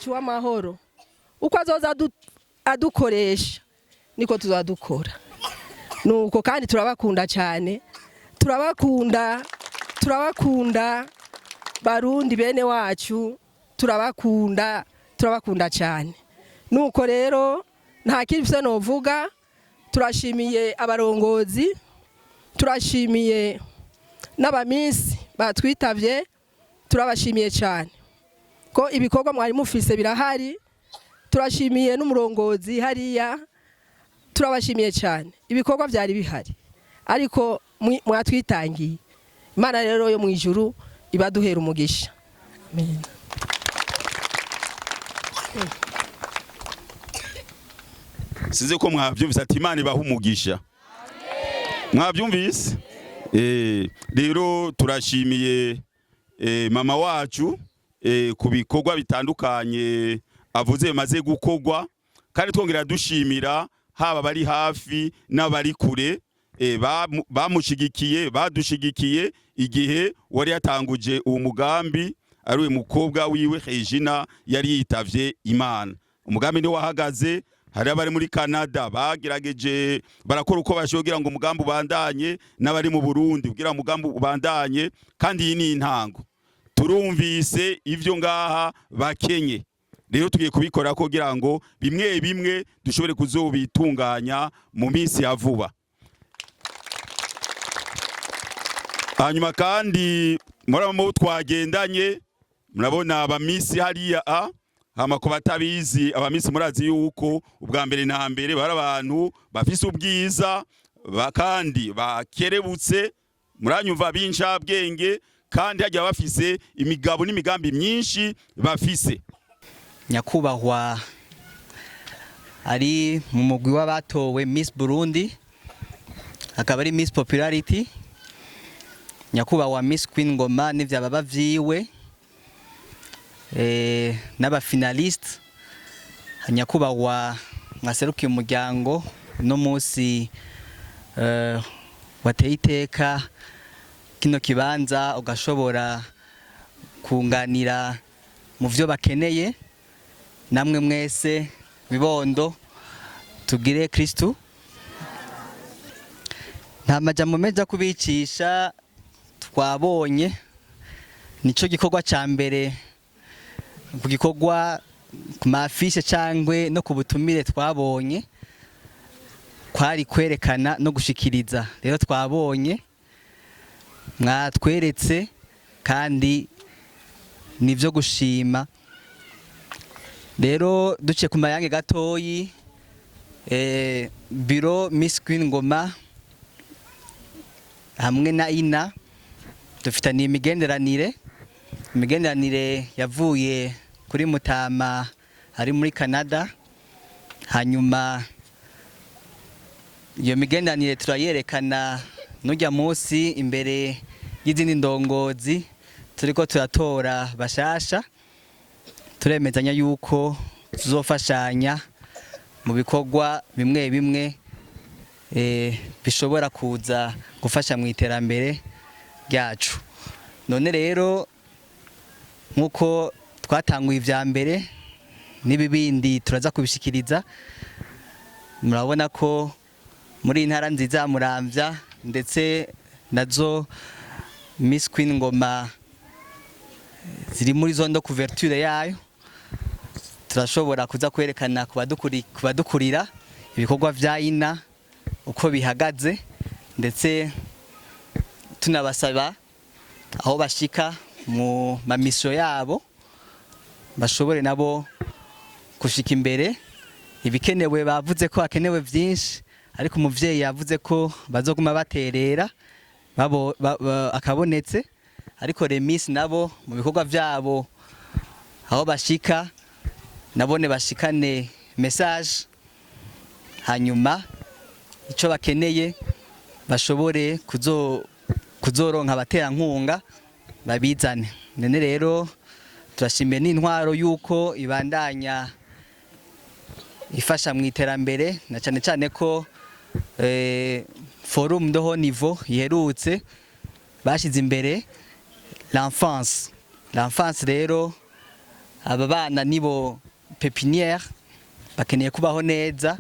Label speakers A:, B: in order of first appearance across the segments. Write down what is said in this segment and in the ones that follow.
A: W'amahoro uko azoza adukoresha niko tuzadukora nuko kandi turabakunda cyane turabakunda barundi bene wacu turabakunda cyane nuko rero nta kindi novuga turashimiye abarongozi turashimiye n'abamisi batwitavye turabashimiye cyane ko ibikorwa mwari mufise birahari turashimiye n'umurongozi hariya turabashimiye cyane ibikorwa byari bihari ariko mwatwitangiye Imana rero yo mu ijuru ibaduhera umugisha amen.
B: Size ko mwabyumvise ati Imana ibaha umugisha mwabyumvise rero turashimiye mama wacu ku bikorwa bitandukanye avuze bimaze gukorwa kandi twongera dushimira haba bari hafi n'abari kure bamushigikiye badushigikiye igihe wari yatanguje uwo mugambi ari we mukobwa wiwe Regina yari yitavye Imana. Umugambi ni wahagaze hari abari muri Canada bagerageje barakora uko bashogira ngo umugambi ubandanye n'abari mu Burundi kugira umugambi ubandanye kandi iyi ni intango turumvise ivyo ngaha bakenye rero tugiye kubikora kugira ngo bimwe bimwe dushobore kuzobitunganya mu minsi ya vuba. Hanyuma kandi muramo twagendanye murabona abamisi hariya hama ko batabizi abamisi murazi yuko ubwa mbere na mbere bari abantu bafise ubwiza kandi bakerebutse muranyumva binshabwenge kandi hajya bafise imigabo n'imigambi myinshi bafise.
C: Nyakubahwa ari mu mugwi w'abatowe Miss Burundi akaba ari Miss Popularity, nyakubahwa Miss Queen Ngoma n'ivyababa vyiwe n'aba finalist, nyakubahwa mwaserukiye umuryango no munsi wateye iteka kino kibanza ugashobora kunganira mu vyo bakeneye. Namwe mwese bibondo tugire Kristu. Nta majambo meza kubicisha twabonye nico gikorwa ca mbere ku gikorwa ku mafishe cangwe no ku butumire twabonye kwari kwerekana no gushikiriza. Rero twabonye mwatweretse kandi nivyo gushima. Rero duce ku mayange gatoyi biro Miss Queen Ngoma hamwe na Ina dufitaniye imigenderanire yavuye kuri Mutama ari muri Canada. Hanyuma iyo migenderanire turayerekana n'ujya munsi imbere y'izindi ndongozi turiko turatora bashasha. Turemezanya yuko tuzofashanya mu bikorwa bimwe bimwe bishobora kuza gufasha mu iterambere ryacu. None rero nkuko twatanguye ivya mbere n'ibibindi turaza kubishikiriza. Murabona ko muri intara nziza Muramvya ndetse nazo Miss Queen Ngoma ziri muri zone de couverture yayo. Turashobora kuza kwerekana kubadukurira ibikorwa vya Ina uko bihagaze, ndetse tunabasaba aho bashika mu mamisyo yabo bashobore nabo gushika imbere. Ibikenewe bavuze ko hakenewe byinshi, ariko umuvyeyi yavuze ko bazoguma baterera akabonetse, ariko Remis nabo mu bikorwa vyabo aho bashika nabone bashikane message, hanyuma ico bakeneye bashobore kuzoronka abaterankunga babizane. None rero turashimiye n'intwaro yuko ibandanya ifasha mu iterambere, na cyane cyane ko forum de haut niveau iherutse bashize imbere l'enfance. Rero aba bana nibo pepinière bakeneye kubaho neza.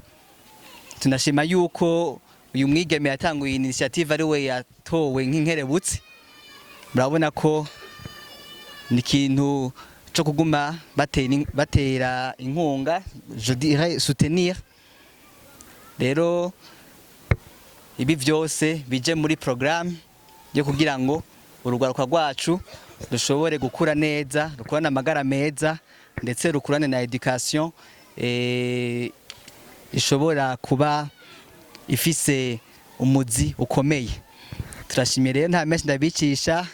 C: Tunashima yuko uyu mwigeme yatanguye initiative ari we yatowe nk'inkerebutsi. Murabona ko ni ikintu cyo kuguma batera inkunga, je dirais soutenir. Rero ibi byose bije muri programme yo kugira ngo urugwaruka rwacu rushobore gukura neza, rukurane amagara meza, ndetse rukurane na education ishobora kuba ifise umuzi ukomeye. Turashimiye rero nta menshi ndabicisha,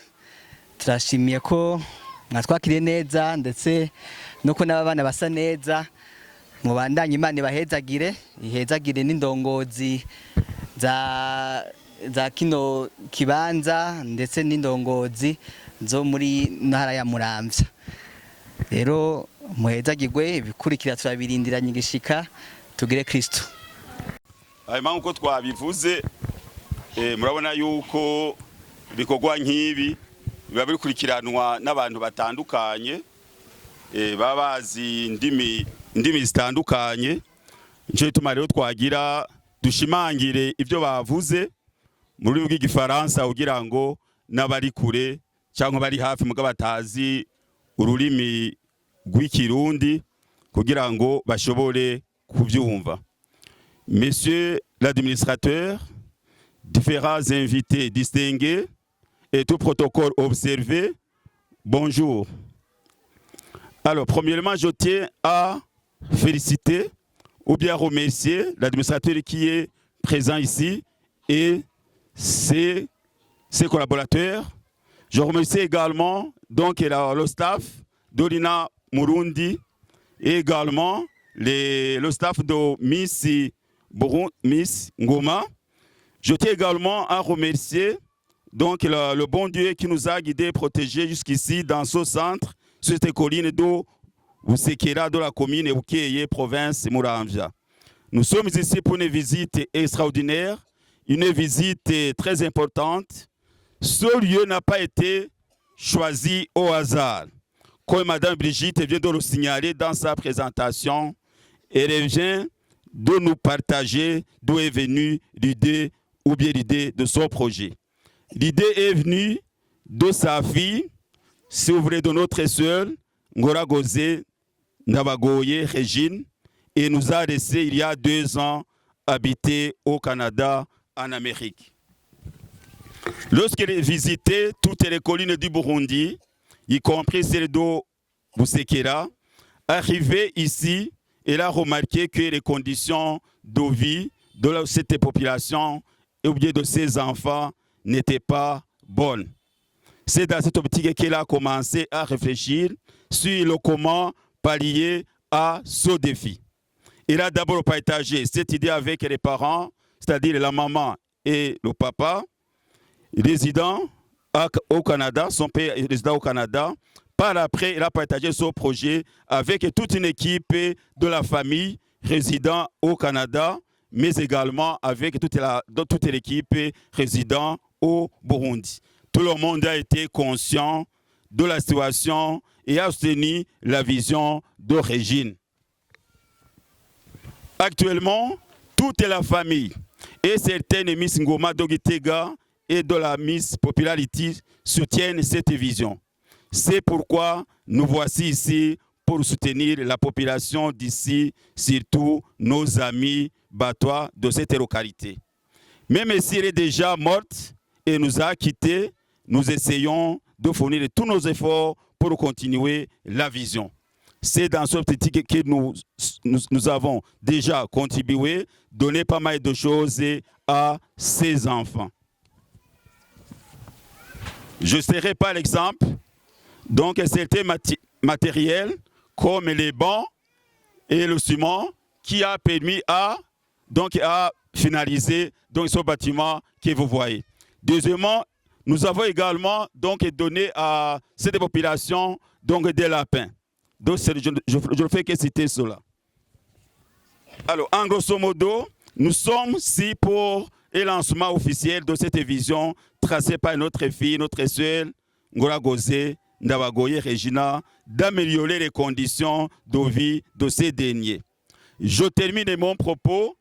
C: turashimiye ko mwatwakiriye neza, ndetse nuko n'abana basa neza. Mubandanye Imana ihezagire n'indongozi za kino kibanza, ndetse n'indongozi zo muri ntara ya Muramvya. Rero muhezagirwe, ibikurikira turabirindiranye igishika. Tugire Kristo.
B: Hanyuma uko twabivuze, murabona yuko bikorwa nk'ibi biba bikurikiranwa n'abantu batandukanye, baba bazi indimi zitandukanye. Nico gituma rero twagira dushimangire ibyo bavuze mu rurimi rw'igifaransa, kugira ngo n'abari kure cyangwa bari hafi muga batazi ururimi rw'ikirundi, kugira ngo bashobore kubyumva. Monsieur l'administrateur, différents invités distingués et tout protocole observé, bonjour. Alors, premièrement, je tiens à féliciter ou bien remercier l'administrateur qui est présent ici et ses collaborateurs. Je remercie également donc le staff d'Orina Murundi et également le staff de Miss Ngoma. Je tiens également à remercier donc le bon Dieu qui nous a guidés et protégés jusqu'ici dans ce centre, sur cette colline d'eau Busekera de la commune Bukeye, province Muramvya. Nous sommes ici pour une visite extraordinaire, une visite très importante. Ce lieu n'a pas été choisi au hasard. Comme Madame Brigitte vient de le signaler dans sa présentation, elle vient de nous partager d'où est venue l'idée ou bien l'idée de son projet. L'idée est venue de sa fille, c'est vrai de notre sœur, Ngora Gozé Nabagoye Régine, et nous a laissé il y a 2 ans habiter au Canada, en Amérique. Lorsqu'elle a visité toutes les collines du Burundi, y compris celle de Busekera, arrivée ici, elle a remarqué que les conditions de vie de cette population et bien de ses enfants n'étaient pas bonnes. C'est dans cette optique qu'elle a commencé à réfléchir sur le comment pallier à ce défi. Elle a d'abord partagé cette idée avec les parents, c'est-à-dire la maman et le papa, résidant au Canada, son père est résident au Canada. Par après, elle a partagé son projet avec toute une équipe de la famille résidant au Canada, mais également avec toute l'équipe résidant au Burundi. Tout le monde a été conscient de la situation et a soutenu la vision de Régine. Actuellement, toute la famille et certaines Miss Ngoma Dogitega et de la Miss Popularity soutiennent cette vision. C'est pourquoi nous voici ici pour soutenir la population d'ici, surtout nos amis batois de cette localité. Même si elle est déjà morte et nous a quittés, nous essayons de fournir tous nos efforts pour continuer la vision. c'est dans ce politique que nous avons déjà contribué, donné pas mal de choses à ces enfants. Je serai par l'exemple, donc certains matériels comme les bancs et le ciment qui a permis à finaliser donc, ce bâtiment que vous voyez. Deuxièmement, nous avons également donc donné à cette population donc des lapins. Donc je ne fais que citer cela. Alors, en grosso modo, nous sommes ici pour le lancement officiel de cette vision tracée par notre fille, notre sœur, Ngora Gozé Ndabagoye Regina, d'améliorer les conditions de vie de ces derniers. Je termine mon propos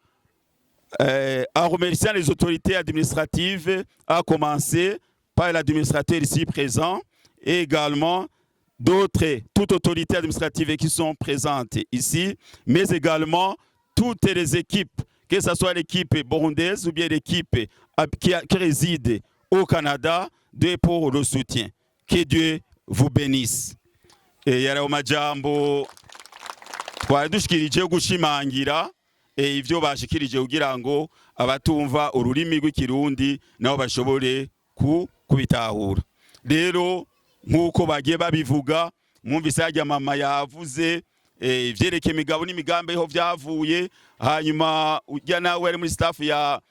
B: en remerciant les autorités administratives, à commencer par l'administrateur ici présent et également toutes autorités administratives qui sont présentes ici, mais également toutes les équipes, que ce soit l'équipe burundaise ou bien l'équipe qui réside au Canada, pour le soutien. Que Dieu vous bénisse. Et yara majambo twari dushikirije gushimangira ivyo bashikirije kugira ngo abatumva ururimi rw'ikirundi nabo bashobore kubitahura. Rero nkuko bagiye babivuga mwumvise hajya mama yavuze ivyerekeye imigabo n'imigambi ho vyavuye, hanyuma ujya nawe ari muri staff ya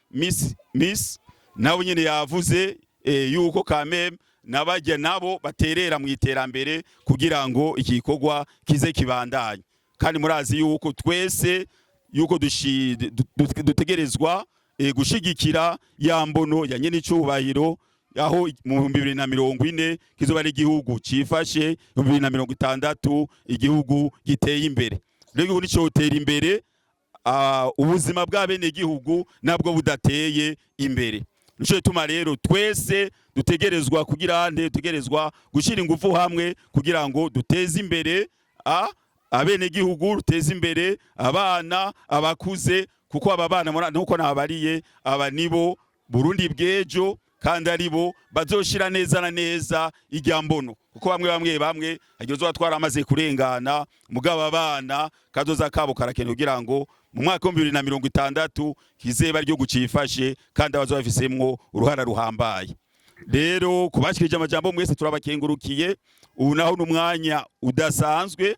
B: Miss nawe nyene yavuze yuko kameme nabajya nabo baterera mu iterambere kugira ngo ikikorwa kize kibandanye. Kandi murazi yuko twese yuko dutegerezwa gushigikira ya mbono ya nyene icubahiro aho mu 2040 kizoba ari igihugu cifashe, mu 2060 igihugu giteye imbere. Rero nico utera imbere ubuzima bw'abene igihugu nabwo budateye imbere. Nico tuma rero twese dutegerezwa kugira dutegerezwa gushira ingufu hamwe kugira ngo duteze imbere abene igihugu, duteze imbere abana, abakuze, kuko aba bana nuko nabariye aba nibo Burundi bw'ejo, kandi aribo bazoshira neza na neza ijyambono, kuko bamwe hagiye twaramaze kurengana mugabo abana kazoza kabo karakene kugira ngo mu mwaka wa 2060 kizeba ryo gucifashe kandi abazo bafisemwo uruhara ruhambaye. Rero kubashikije amajambo mwese turabakengurukiye. Ubu naho n'umwanya udasanzwe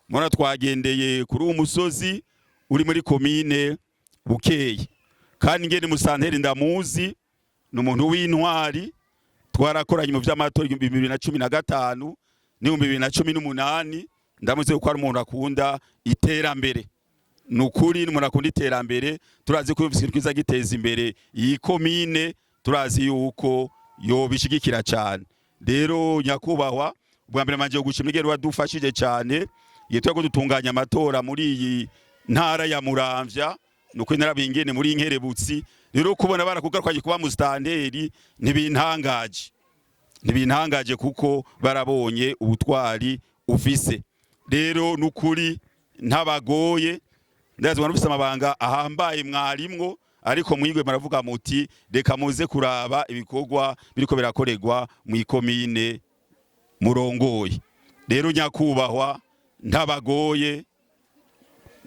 B: mona twagendeye kuri umusozi uri muri komine Bukeye, kandi ngene musanteri ndamuzi n'umuntu w'intwari, twarakoranye mu vy'amatora 2015 ni 2018, ndamuze ko ari umuntu akunda iterambere. Nukuri n'umuntu akunda iterambere, turazi ko ikintu kiza giteza imbere iyi komine, turazi yuko yobishigikira cyane. Rero nyakubahwa, bwa mbere manje gushimira wadufashije cyane yitwa ko dutunganya amatora muri iyi ntara ya Muramvya, nuko inarabingene muri Inkerebutsi. Rero kubona barakugarukanye kuba mu standeri ntibintangaje kuko barabonye ubutwari ufise. Rero nukuri ntabagoye, ndazi wanufise amabanga ahambaye mwarimwo, ariko mwigwe maravuga muti reka muze kuraba ibikorwa biriko birakorerwa mu ikomine murongoye. Rero nyakubahwa ntabagoye,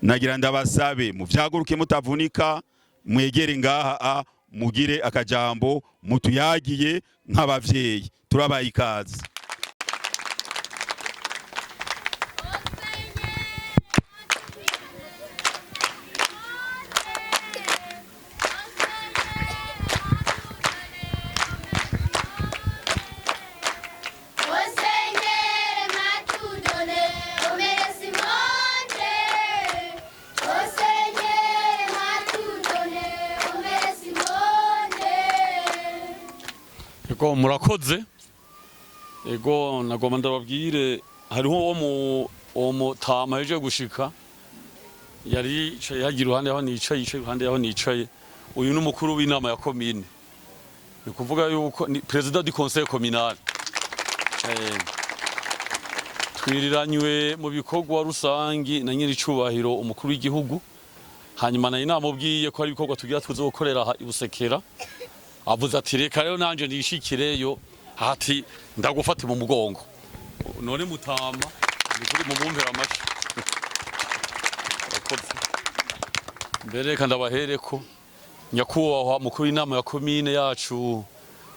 B: nagira ndabasabe mu vyaguruke mutavunika, mwegere ngaha mugire akajambo mutuyagiye nk'abavyeyi. Turabaye ikaze.
D: Ego murakoze. Ego nagoma ndababwire hariho uwo mutama yaje gushika, yari yicaye hagira iruhande aho nicaye, yicaye iruhande aho nicaye. Uyu ni umukuru w'inama ya komine, ni kuvuga yuko ni president du conseil communal. Twiriranywe mu bikorwa rusangi na nyiri cubahiro umukuru w'igihugu, hanyuma na inama ubwiye ko ari ibikorwa tugira tuzokorera ibusekera. Avuze ati reka rero nanje nishikireyo, hati ndagufata mu mugongo. None mutama kuri mu bumpera amashi akoze mbere kandi abahereko nyakubahwa mukuru w'inama ya komine yacu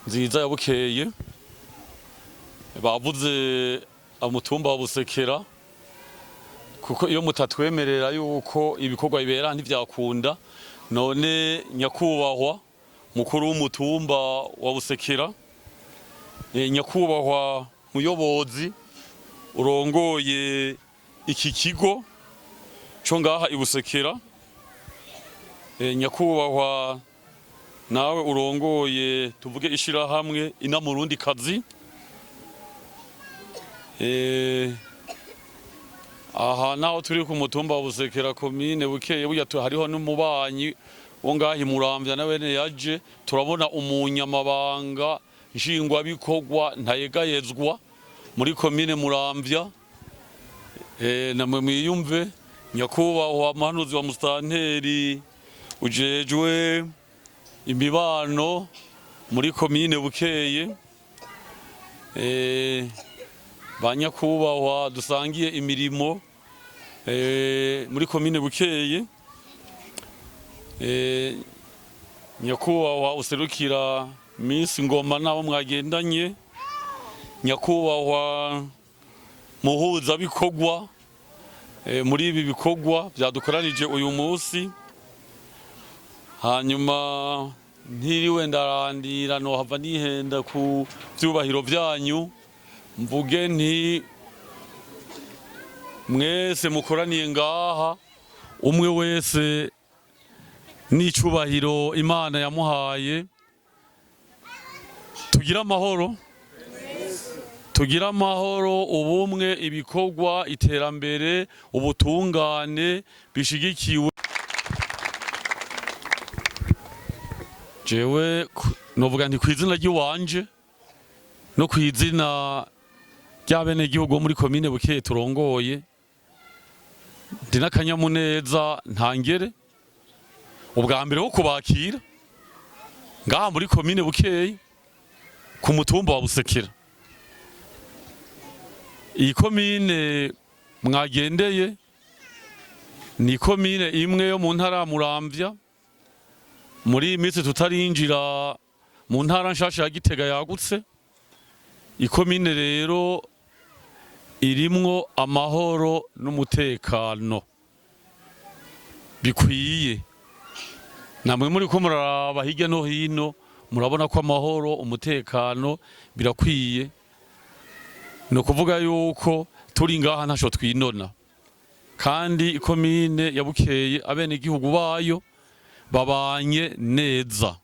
D: nziza ya Bukeye bavuze umutumba wa Busekera kuko iyo mutatwemerera yuko ibikorwa bibera ntivyakunda none nyakubahwa mukuru w'umutumba wa Busekera nyakubahwa muyobozi urongoye iki kigo cyo ngaha i Busekera nyakubahwa nawe urongoye tuvuge ishirahamwe Inamurundi kazi aha naho turi ku mutumba wa Busekera komine Bukeye burya hariho n'umubanyi wo ngahi Muramvya na bene yaje turabona umunyamabanga nshingwabikorwa ntayegayezwa muri komine Muramvya namwe mwiyumve nyakubahwa muhanuzi wa musitanteri ujejwe imibano muri komine Bukeye banyakubahwa dusangiye imirimo muri komine Bukeye nyakubahwa userukira Miss Ngoma nabo mwagendanye nyakubahwa muhuza bikorwa muri ibi bikorwa byadukoranije uyu munsi hanyuma ntiriwe ndarandira no hava nihenda ku byubahiro byanyu mvuge nti mwese mukoraniye ngaha umwe wese n'icubahiro Imana yamuhaye tugira amahoro tugira amahoro ubumwe ibikorwa iterambere ubutungane bishigikiwe jewe novuga nti kwizina ry'iwanje no kwizina ry'abene gihugu muri komine Bukeye turongoye ndi n'akanyamuneza ntangere ubwa mbere wo kubakira ngaha muri komine Bukeye ku mutumba wa Busekera iyi komine mwagendeye ni komine imwe yo mu ntara ya Muramvya muri iyi minsi tutarinjira mu ntara nshasha ya Gitega yagutse ikomine rero irimwo amahoro n'umutekano bikwiye namwe muri ko muraraba hirya no hino murabona ko amahoro umutekano birakwiye no kuvuga yuko turi ngaha ntaco twinona kandi ikomine ya Bukeye abene gihugu bayo babanye neza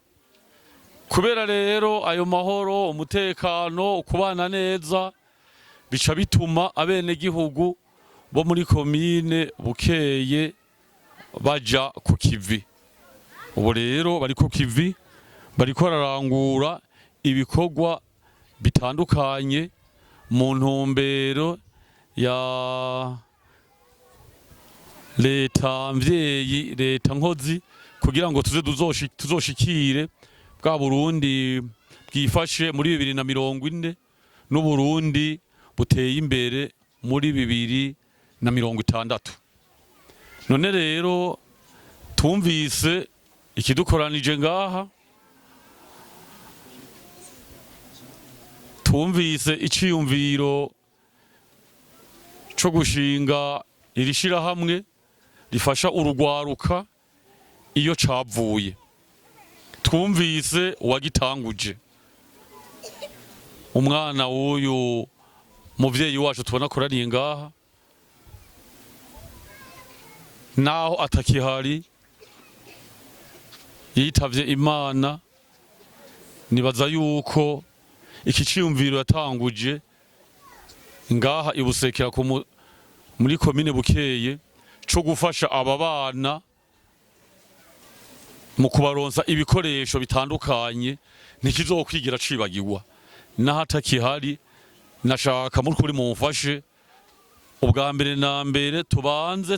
D: kubera rero ayo mahoro umutekano kubana neza bica bituma abene gihugu bo muri komine Bukeye baja ku kivi ubu rero bari ku kivi bariko bararangura ibikorwa bitandukanye mu ntumbero ya leta mvyeyi leta nkozi kugira ngo tuze tuzoshikire bwa Burundi bwifashe muri 2040 n'Uburundi buteye imbere muri 2060 none rero tumvise ikidukoranije ngaha tumvise iciyumviro cyo gushinga irishira hamwe rifasha urugwaruka iyo cavuye twumvise uwagitanguje umwana w'uyu muvyeyi wacu tubona koraniye ngaha naho atakihari yitavye Imana nibaza yuko iki ciyumviro yatanguje ngaha i Busekera muri komine Bukeye cyo gufasha aba bana mu kubaronsa ibikoresho bitandukanye ntikizokwigira cibagirwa naho atakihari nashaka muri kuri mumfashe ubwa mbere na mbere tubanze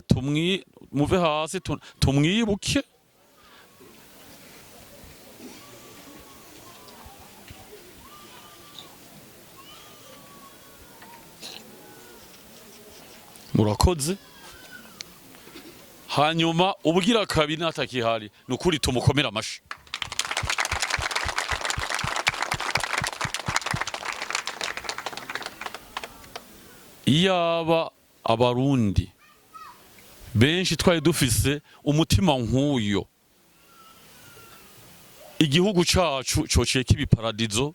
D: muve hasi tumwibuke murakoze. Hanyuma ubugira kabiri natakihari nukuri tumukomera amashi. Iyaba abarundi benshi twari dufise umutima nk'uyo, igihugu cacu cociye kibiparadizo,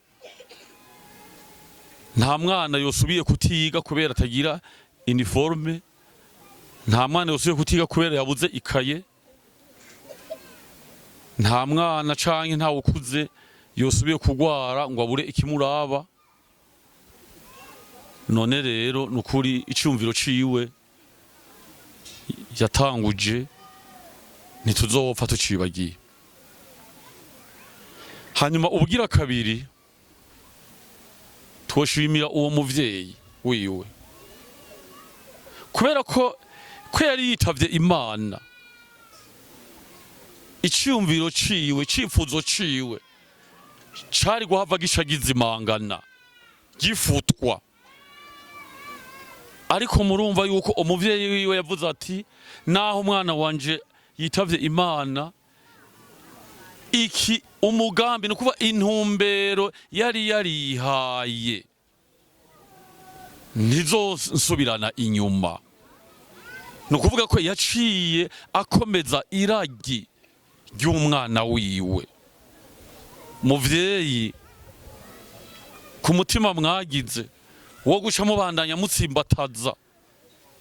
D: nta mwana yosubiye kutiga kubera atagira uniforme, nta mwana yosubiye kutiga kubera yabuze ikaye, nta mwana canke nta ukuze yosubiye kugwara ngo abure ikimuraba. None rero nukuri iciyumviro ciwe yatanguje ntituzopfa tucibagiye. Hanyuma ubugira kabiri twoshimira uwo muvyeyi wiwe, kubera ko yari yitavye Imana, iciyumviro ciwe, cifuzo ciwe cari guhava gica gizimangana, gifutwa. Ariko murumva yuko umuvyeyi wiwe yavuze ati naho umwana wanje yitavye Imana, iki umugambi no kuba intumbero yari yarihaye ntizosubirana inyuma. No kuvuga ko yaciye akomeza iragi ry'umwana wiwe. Muvyeyi, ku mutima mwagize wo guca mubandanya mutsimbataza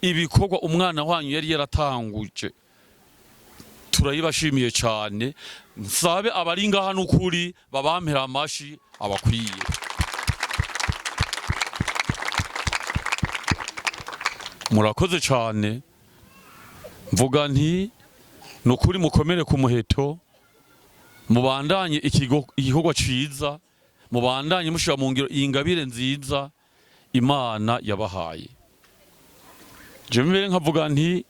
D: ibikorwa umwana wanyu yari yaratanguje, turayibashimiye cyane. Nsabe abari ngaha n'ukuri babampera amashi abakwiye. Murakoze cyane, mvuga nti nukuri mukomere ku muheto, mubandanye igikorwa ciza, mubandanye mushira mu ngiro ingabire nziza Imana yabahaye. Jewe nkavuga nti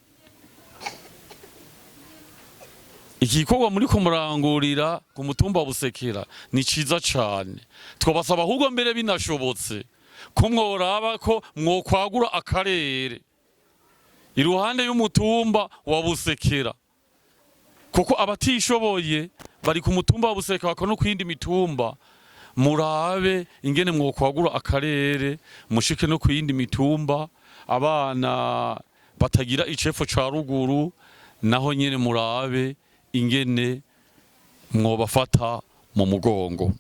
D: igikorwa muri ko murangurira ku mutumba wa Busekera ni ciza cyane. Twabasaba ahubwo mbere binashobotse ko mworaba ko mwokwagura akarere iruhande y'umutumba wa Busekera, kuko abatishoboye bari ku mutumba wa Busekera no kwindi mitumba. Murabe ingene mwokwagura akarere mushike no kuyindi mitumba, abana batagira icefo ca ruguru naho nyene murabe ingene mwobafata mu mugongo.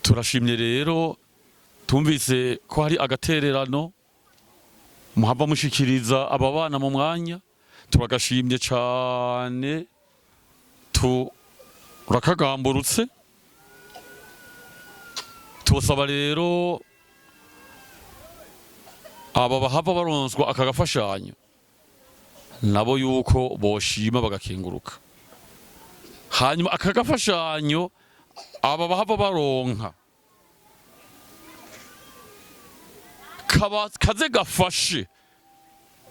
D: Turashimye rero, tumvise ko hari agatererano muhava mushikiriza aba bana mu mwanya, turagashimye cane, urakagamburutse. Tubasaba rero aba bahava baronswa aka gafashanyo nabo yuko boshima bagakenguruka. Hanyuma aka gafashanyo aba bahava baronka kaze gafashe,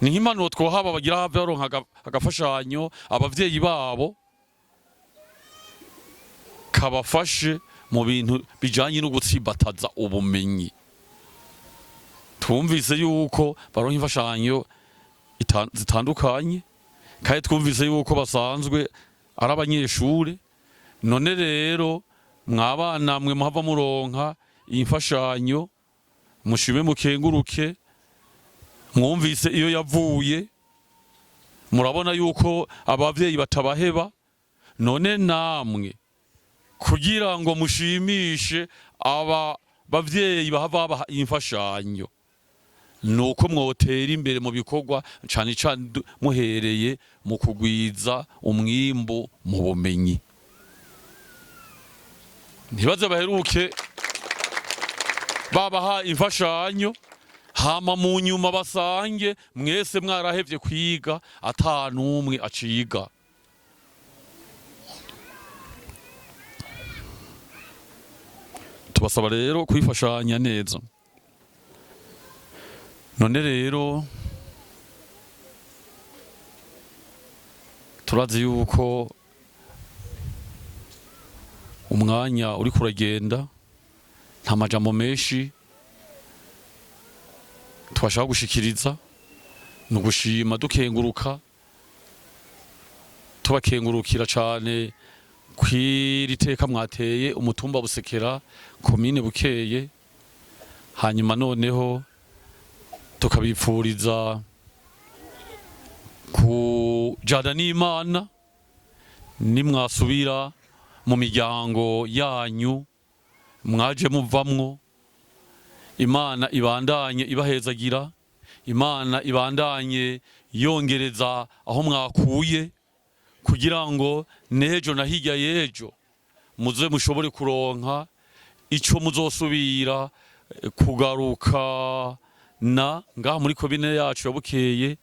D: ni nk'impanuro twohaba bagira have baronka agafashanyo abavyeyi babo, kabafashe mu bintu bijanye no gutsimbataza ubumenyi. Twumvise yuko baronka imfashanyo zitandukanye, kandi twumvise yuko basanzwe ari abanyeshure. None rero mwabana mwe muhava muronka imfashanyo, mushime mukenguruke. Mwumvise iyo yavuye, murabona yuko abavyeyi batabaheba. None namwe kugira ngo mushimishe aba bavyeyi bahava baha imfashanyo, nuko mwotera imbere mu bikorwa cane cane muhereye mu kugwiza umwimbu mu bumenyi. Ntibaze baheruke babaha imfashanyo hama mu nyuma basange mwese mwarahevye kwiga ata numwe aciga. Tubasaba rero kwifashanya neza. None rero turazi yuko umwanya uri kuragenda, nta majambo menshi twashaka gushikiriza no gushima dukenguruka tubakengurukira cyane kwiri teka mwateye umutumba Busekera komine Bukeye hanyuma noneho tukabipfuriza kujana n'Imana nimwasubira mu miryango yanyu mwaje muvamwo Imana ibandanye ibahezagira Imana ibandanye yongereza aho mwakuye kugira ngo nejo na hirya yejo muze mushobore kuronka ico muzosubira kugaruka na ngaha muri komine yacu ya Bukeye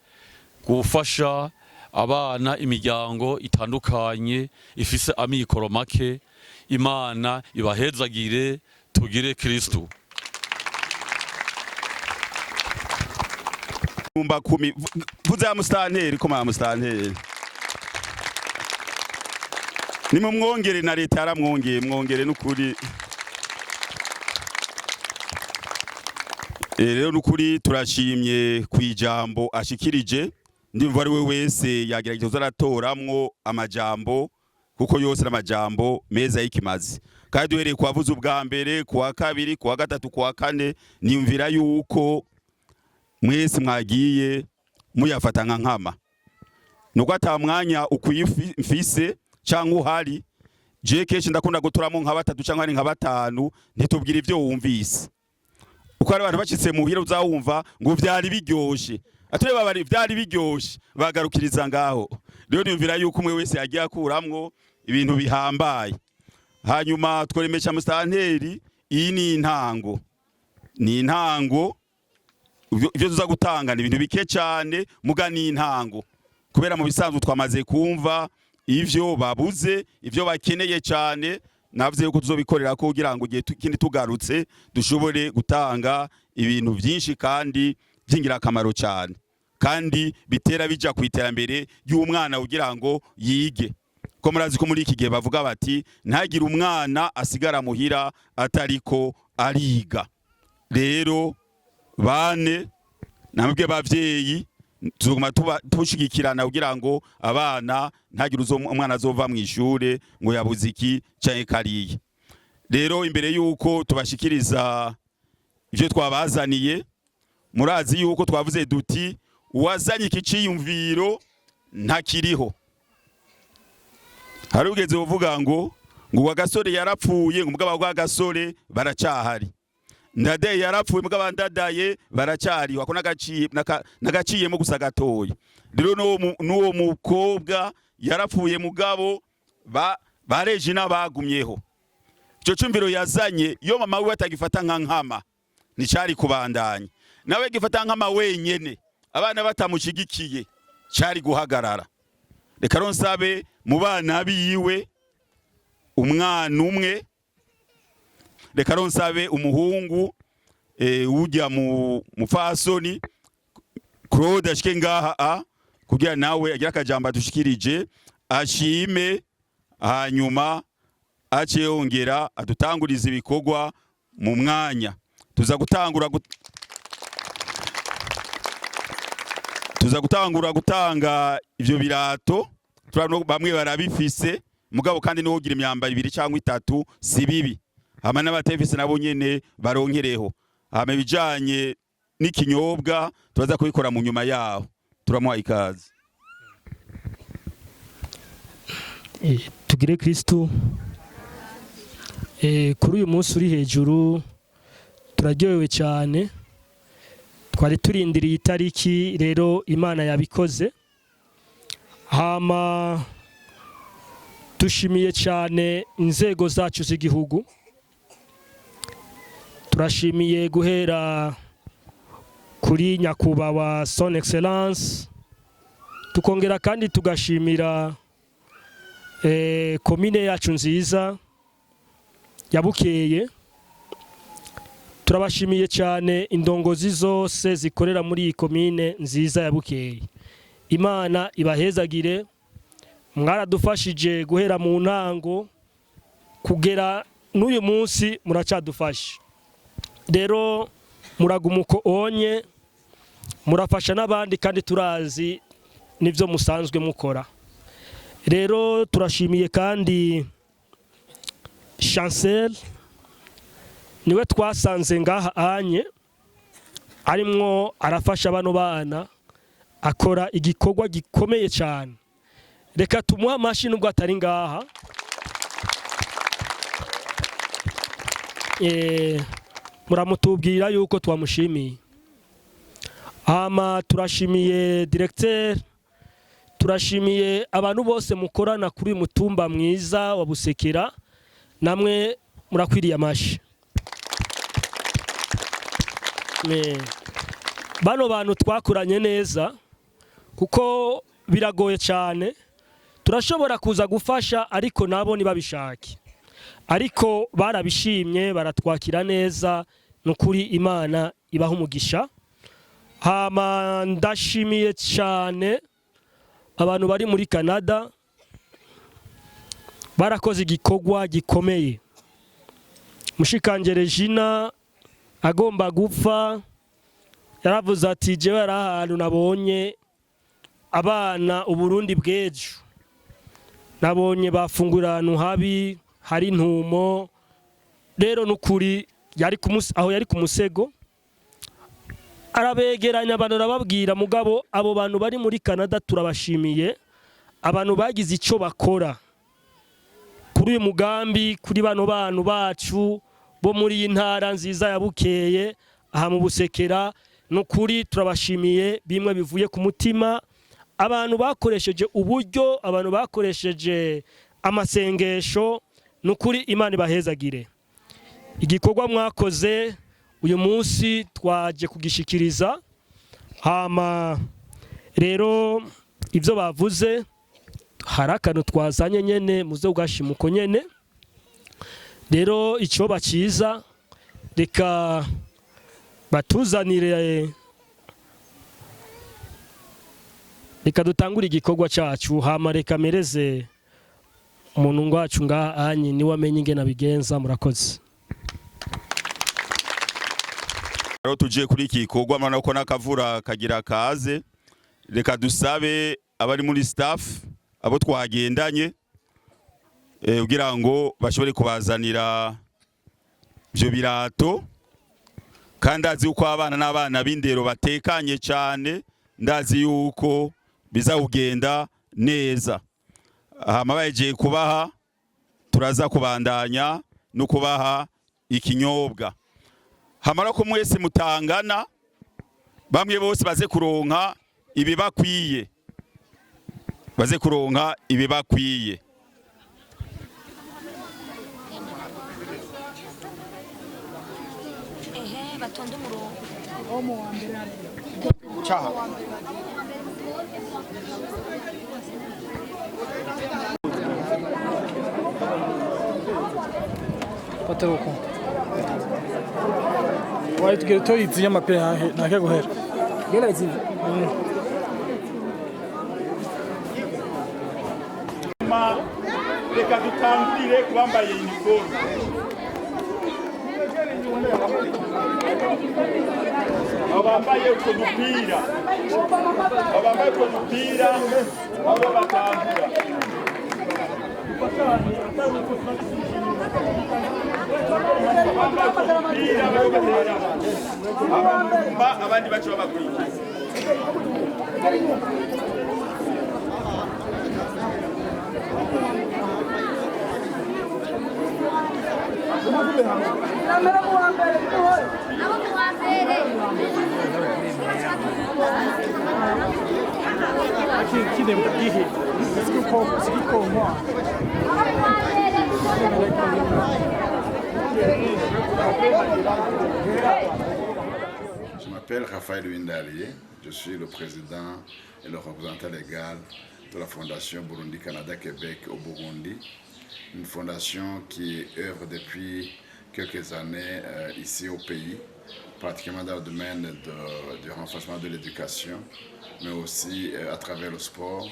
D: gufasha abana imiryango itandukanye ifise amikoro make. Imana ibahezagire, tugire Kristo.
B: Umba 10 vuze ya mustanteri ko ma mustanteri nimwe mwongere na leta yaramwongeye mwongere n'ukuri. Rero n'ukuri turashimye kwijambo ashikirije, ndimva ari we wese yagerageje aratoramwo amajambo kuko yose n'amajambo meza y'ikimazi, kandi duhereye kuwavuze ubwa mbere, kuwa kabiri, kuwa gatatu, kuwa kane, nimvira yuko mwese mwagiye muyafata nka nkama, nuko ata mwanya ukuyifise cyangwa uhari. Je kenshi ndakunda guturamo nka batatu cyangwa nka batanu, ntitubwira ivyo wumvise, uko ari abantu bacitse muhira uzawumva ngo vyari biryoshe, atureba bari vyari biryoshe bagarukiriza ngaho. Rero nimvira yuko umwe wese yagiye akuramwo ibintu bihambaye. Hanyuma tworemesha mustanteri, iyi ni intango, ni intango. Ivyo tuza gutanga ni ibintu bike cyane, muga ni intango, kubera mu bisanzwe twamaze kumva ivyo babuze, ivyo bakeneye cyane. Navuze yuko tuzobikorera ko kugira ngo gihe kindi tugarutse dushobore gutanga ibintu byinshi kandi byingira akamaro cyane, kandi bitera bija ku iterambere y'umwana kugira ngo yige. Ko murazi ko muri iki gihe bavuga bati ntagire umwana asigara muhira atariko ariga. Rero bane namubwe bavyeyi tuzoguma tushigikirana kugira ngo abana ntagire umwana azova mu ishure ngo yabuze iki canke kariye. Rero imbere yuko tubashikiriza ivyo twabazaniye, murazi yuko twavuze duti uwazanye ikiciyumviro ntakiriho. Hari ugeze uvuga ngo wagasore yarapfuye, ngo mugaba wa gasore baracahari. Ndadaye yarapfuye, mugaba ndadaye baracari, wako nagaciyemo gusa gatoya. Rero n'uwo mukobwa yarapfuye, mugabo bareje n'abagumyeho. Ico cumviro yazanye yo mama we atagifata nka nkama nicari kubandanya, nawe gifata nkama wenyene abana batamushigikiye cari guhagarara. Reka ronsabe mu bana biwe umwana umwe, reka ronsabe umuhungu ujya mu mufasoni Claude ashike ngaha kugira nawe agira akajamba dushikirije ashime, hanyuma ace yongera adutanguriza ibikorwa mu mwanya. Tuza gutangura gutanga ivyo birato, turano bamwe barabifise mugabo kandi no kugira imyambaro 2 cyangwa 3 si bibi. Hama n'abatefise nabo nyene baronkereho. Hama bijanye n'ikinyobwa turaza kubikora mu nyuma yaho. Turamuha ikaze.
E: Tugire Kristo. Kuri uyu munsi uri hejuru turaryohewe cyane, twari turindiriye itariki, rero Imana yabikoze. Hama dushimiye cyane inzego zacu z'igihugu, turashimiye guhera kuri nyakubahwa Son Excellence, tukongera kandi tugashimira komine yacu nziza ya Bukeye. Turabashimiye cyane indongozi zose zikorera muri iyi komine nziza ya Bukeye. Imana ibahezagire, mwaradufashije guhera mu ntango kugera n'uyu munsi muracadufasha. Rero muragumuko onye murafasha n'abandi kandi turazi nivyo musanzwe mukora. Rero turashimiye kandi Chancel niwe twasanze ngaha anye arimwo arafasha bano bana akora igikorwa gikomeye cyane. Reka tumuha amashi nubwo atari ngaha. Muramutubwira yuko twamushimiye. Hama turashimiye directeur, turashimiye abantu bose mukorana kuri mutumba mwiza wa Busekera, namwe murakwiriye amashi. Bano bantu twakuranye neza kuko biragoye cyane, turashobora kuza gufasha ariko nabo nibabishake, ariko barabishimye baratwakira neza, nukuri Imana ibaha umugisha. Hama ndashimiye cyane abantu bari muri Canada, barakoze igikorwa gikomeye. Mushikanje Regina agomba gupfa yaravuze ati jewe ari ahantu nabonye abana Uburundi bw'ejo, nabonye bafungura ahantu habi hari intumo. Rero nukuri aho yari ku musego arabegeranya abantu arababwira, mugabo abo bantu bari muri Canada turabashimiye, abantu bagize icyo bakora kuri uyu mugambi, kuri bano bantu bacu bo muri iyi ntara nziza ya Bukeye aha mu Busekera. Nukuri turabashimiye bimwe bivuye ku mutima, abantu bakoresheje uburyo, abantu bakoresheje amasengesho. Nukuri Imana ibahezagire. Igikorwa mwakoze uyu munsi twaje kugishikiriza. Hama rero ivyo bavuze hari akantu twazanye nyene muze ugashimuko nyene. Rero icyo bakiza reka batuzanire, reka dutangure igikorwa cyacu. Hama reka mereze umuntu ngwacu ngaha anye niwe amenye ingene abigenza. Murakoze.
B: Rero tuje kuri iki gikorwa mwana ko nakavura kagira kaze, reka dusabe abari muri staff abo twagendanye kugira ngo bashobore kubazanira byo birato, kandi azi uko abana n'abana b'indero batekanye cyane, ndazi yuko bizawugenda neza. Hama baje kubaha, turaza kubandanya no kubaha ikinyobwa. Hamara ko mwese mutangana, bamwe bose baze kuronka ibibakwiye, baze kuronka ibibakwiye.
F: Batonde umurongo.
G: Patoko. Why to get to it yama pe na ke guhera. Gela izi.
B: Reka dutangire kubambaye uniforme. Abambaye utwo dupira, abambaye utwo dupira abo batangura. Abandi bacu babakurikiza.
H: Je m'appelle Raphaël Windalié, je suis le président et le représentant légal de la Fondation Burundi-Canada-Québec au Burundi, une fondation qui œuvre depuis quelques années ici au pays, pratiquement dans le domaine du renforcement de l'éducation, mais aussi à travers le sport.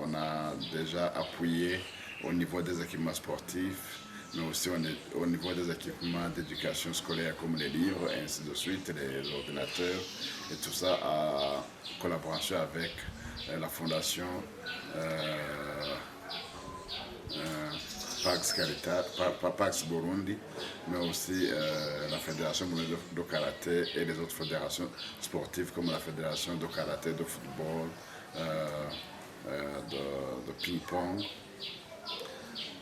H: On a déjà appuyé au niveau des équipements sportifs, mais aussi au niveau des équipements d'éducation scolaire comme les livres, et ainsi de suite, les ordinateurs, et tout ça en collaboration avec la fondation Pax Burundi, mais aussi la fédération de karaté et les autres fédérations sportives comme la fédération de karaté, de football, de ping-pong.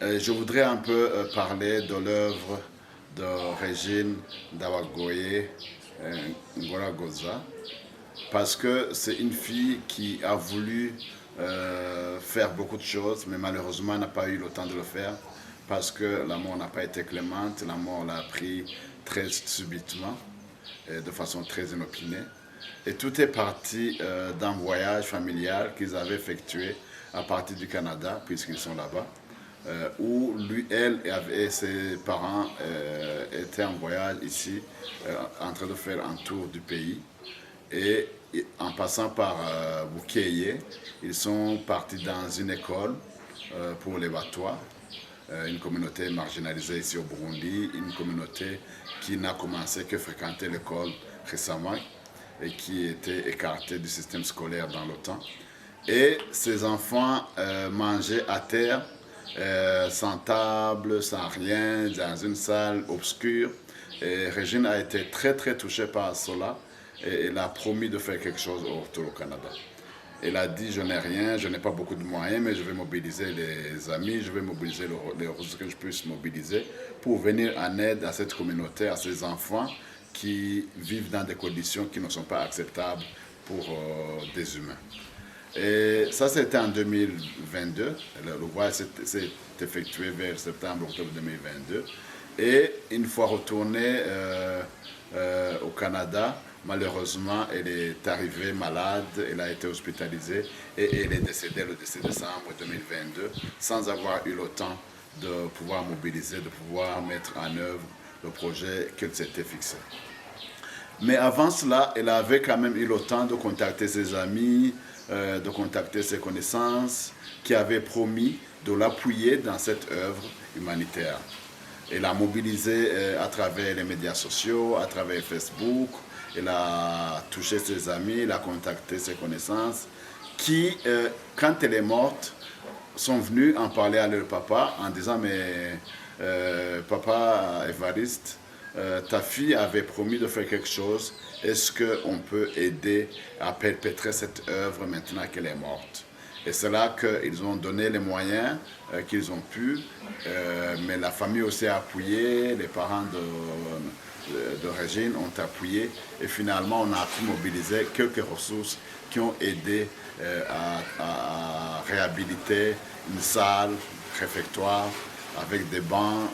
H: Je voudrais un peu parler de l'œuvre de Régine Dawagoye Ngolagoza, parce que c'est une fille qui a voulu faire beaucoup de choses, mais malheureusement n'a pas eu le temps de le faire, parce que la mort n'a pas été clémente, la mort l'a pris très subitement, de façon très inopinée. Et tout est parti d'un voyage familial qu'ils avaient effectué à partir du Canada, puisqu'ils sont là-bas, où elle et ses parents étaient en voyage ici, en train de faire un tour du pays. Et en passant par Bukeye, ils sont partis dans une école pour les Batois, une communauté marginalisée ici au Burundi, une communauté qui n'a commencé que fréquenter l'école récemment et qui était écartée du système scolaire dans le temps. Et ces enfants mangeaient à terre, sans table, sans rien, dans une salle obscure. Et Régine a été très très touchée par cela et elle a promis de faire quelque chose au retour au Canada. Elle a dit, je n'ai rien, je n'ai pas beaucoup de moyens, mais je vais mobiliser les amis, je vais mobiliser les ressources que je puisse mobiliser pour venir en aide à cette communauté, à ces enfants qui vivent dans des conditions qui ne sont pas acceptables pour des humains. Et ça, c'était en 2022. Le voyage s'est effectué vers septembre-octobre 2022. Et une fois retournée au Canada, malheureusement, elle est arrivée malade, elle a été hospitalisée et elle est décédée le 10 décembre 2022 sans avoir eu le temps de pouvoir mobiliser, de pouvoir mettre en œuvre le projet qu'elle s'était fixé. Mais avant cela, elle avait quand même eu le temps de contacter ses amis, de contacter ses connaissances qui avaient promis de l'appuyer dans cette œuvre humanitaire. Elle a mobilisé à travers les médias sociaux, à travers Facebook, elle a touché ses amis, elle a contacté ses connaissances qui, quand elle est morte, sont venus en parler à leur papa en disant « mais papa Évariste, ta fille avait promis de faire quelque chose, est-ce qu'on peut aider à perpétrer cette œuvre maintenant qu'elle est morte ?» Et c'est là qu'ils ont donné les moyens qu'ils ont pu, mais la famille aussi a appuyé, les parents de Régine ont appuyé, et finalement on a pu mobiliser quelques ressources qui ont aidé à réhabiliter une salle réfectoire avec des bancs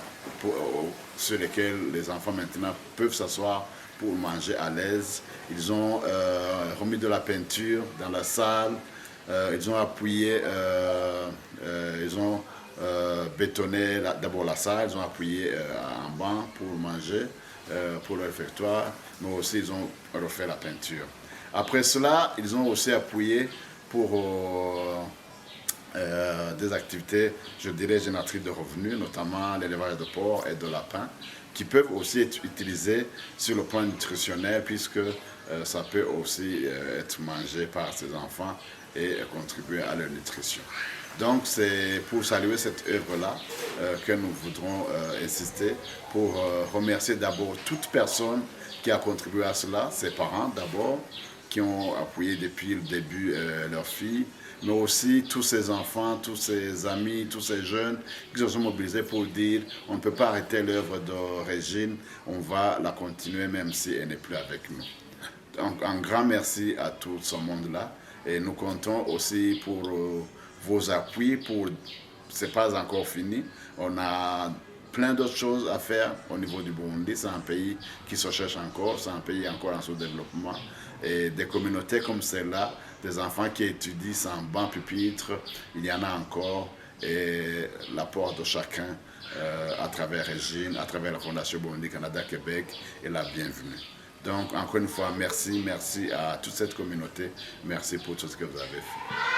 H: sur lesquels les enfants maintenant peuvent s'asseoir pour manger à l'aise. Ils ont remis de la peinture dans la salle, ils ont appuyé, ils ont bétonné d'abord la salle, ils ont appuyé un banc pour manger, pour le réfectoire, mais aussi ils ont refait la peinture. Après cela, ils ont aussi appuyé pour des activités, je dirais, génératrices de revenus, notamment l'élevage de porcs et de lapins, qui peuvent aussi être utilisés sur le plan nutritionnel, puisque ça peut aussi être mangé par ces enfants et contribuer à leur nutrition. Donc c'est pour saluer cette œuvre-là que nous voudrons insister, pour remercier d'abord toute personne qui a contribué à cela, ses parents d'abord, qui ont appuyé depuis le début leur fille, mais aussi tous ces enfants, tous ces amis, tous ces jeunes qui se sont mobilisés pour dire on ne peut pas arrêter l'œuvre de Régine, on va la continuer même si elle n'est plus avec nous. Donc un grand merci à tout ce monde-là, et nous comptons aussi pour vos appuis, c'est pas encore fini, on a plein d'autres choses à faire au niveau du Burundi. C'est un pays qui se cherche encore, c'est un pays encore en sous-développement. Et des communautés comme celle-là, des enfants qui étudient sans banc pupitre, il y en a encore. Et l'apport de chacun à travers Régine, à travers la Fondation Burundi Canada Québec est la bienvenue. Donc encore une fois, merci à toute cette communauté, merci pour tout ce que vous avez fait.